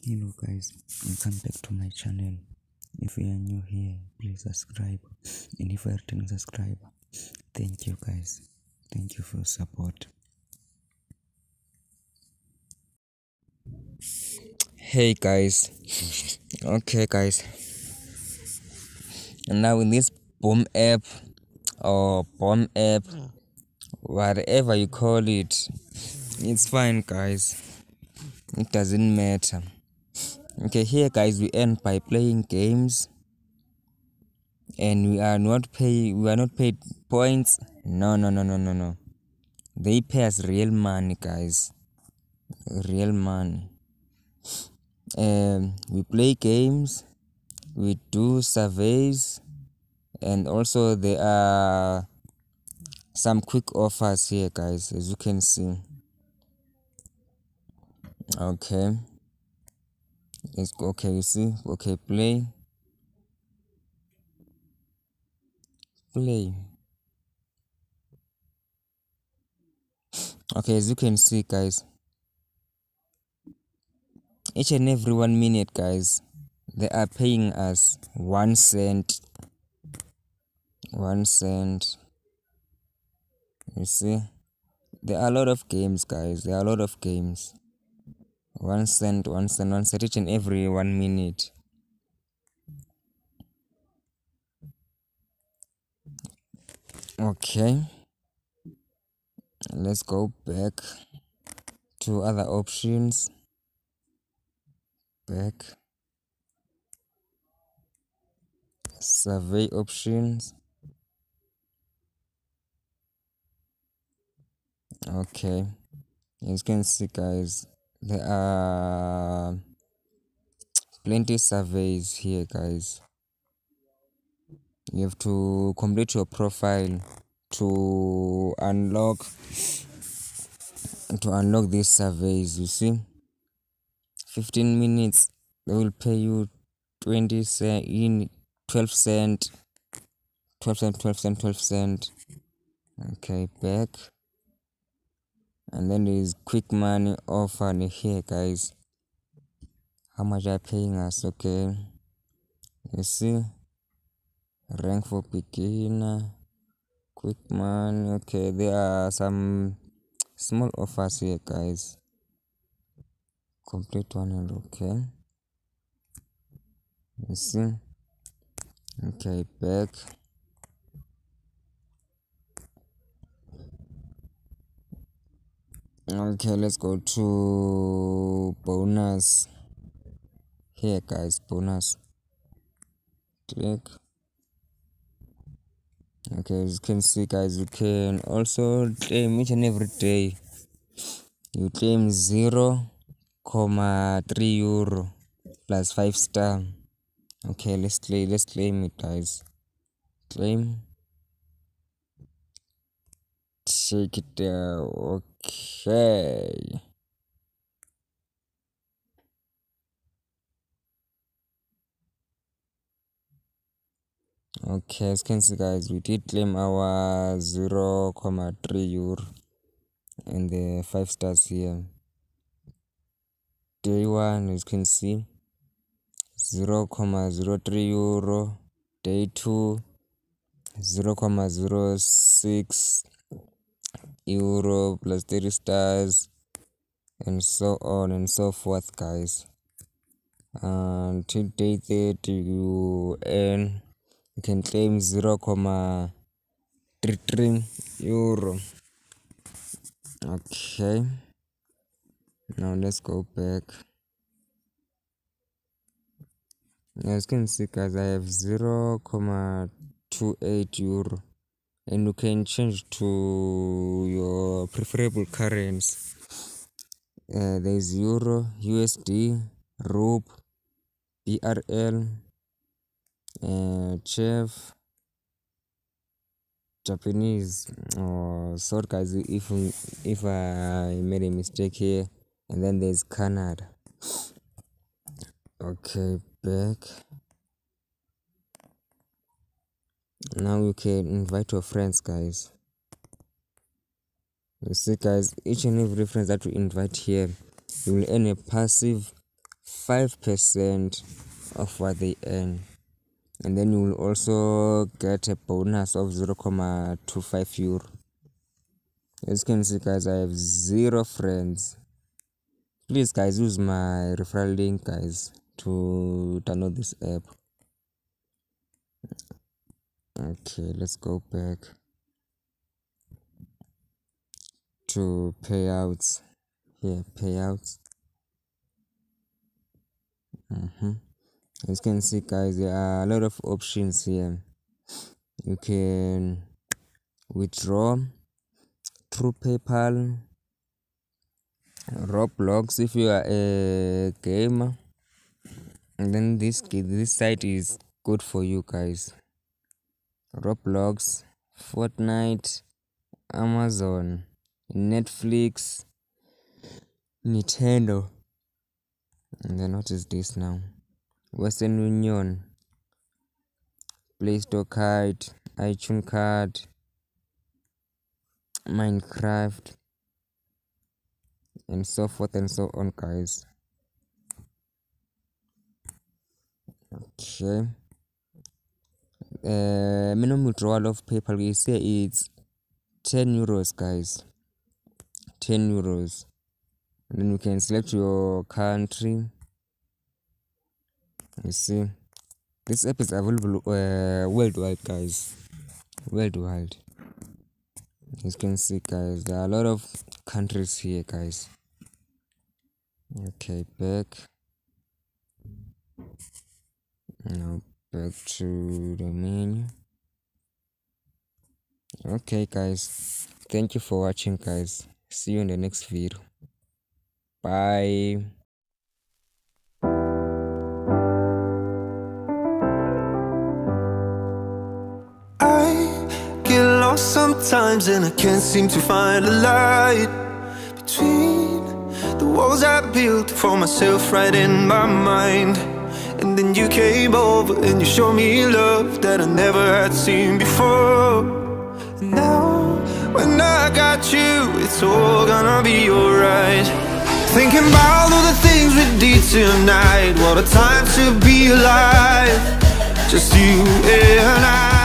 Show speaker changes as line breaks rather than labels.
Hello guys, welcome back to my channel. If you are new here, please subscribe, and if you are a returning subscriber, thank you guys. Thank you for your support. Hey guys, okay guys, and now in this boom app or bomb app, whatever you call it, it's fine guys, it doesn't matter. Okay, here guys, we earn by playing games, and we are not paid points. No. They pay us real money guys, real money. We play games, we do surveys, and also there are some quick offers here guys, as you can see. Okay, let's go. Okay, you see, okay, play. Okay, as you can see guys, each and every 1 minute guys, they are paying us 1 cent. 1 cent. You see, there are a lot of games guys, there are a lot of games. 1 cent, 1 cent, 1 cent each and every 1 minute. Okay, let's go back to other options. Back, survey options. Okay, as you can see guys, there are plenty surveys here guys. You have to complete your profile to unlock these surveys. You see, 15 minutes they will pay you 20 cent in 12 cent. Okay, back, and then there is quick money offer here guys. How much are paying us? Okay, you see, rank for beginner, quick money. Okay, there are some small offers here guys. Complete 100. Okay, you see. Okay, back. Okay, let's go to bonus here guys. Bonus, click. Okay, as you can see guys, you can also claim each and every day. You claim 0.3 euro plus 5 star. Okay, let's claim it guys. Claim, check it out. Okay, okay, as you can see guys, we did claim our 0.3 euro and the 5 stars here. Day 1, as you can see, 0.03 euro. Day 2, 0.06 euro plus 30 stars, and so on and so forth guys. Until day 30 you can claim 0.33 euro. Okay, now let's go back. As you can see guys, I have 0.28 euro, and you can change to your preferable currency. There's euro, USD, rub, BRL, chef, Japanese. Sorry guys if I made a mistake here. And then there's Canada. Okay, back. Now you can invite your friends guys. You see guys, each and every friend that you invite here, you will earn a passive 5% of what they earn, and then you will also get a bonus of 0.25 euro. As you can see, guys, I have 0 friends. Please, guys, use my referral link, guys, to download this app. Okay, let's go back to payouts. Here, payouts. As you can see, guys, there are a lot of options here. You can withdraw through PayPal, Roblox if you are a gamer, and then this site is good for you, guys. Roblox, Fortnite, Amazon, Netflix, Nintendo, and then what is this now? Western Union, Playstore card, iTunes card, Minecraft, and so forth and so on, guys. Okay. Minimum withdrawal of PayPal is here, it's 10 euros, guys. 10 euros. And then you can select your country. You see, this app is available worldwide, guys. Worldwide. As you can see, guys, there are a lot of countries here, guys. Okay, back. Now back to the menu. Okay, guys, thank you for watching, guys. See you in the next video. Bye.
I get lost sometimes and I can't seem to find a light between the walls I built for myself right in my mind. And then you came over and you showed me love that I never had seen before. And now, when I got you, it's all gonna be alright. Thinking about all the things we did tonight. What a time to be alive. Just you and I.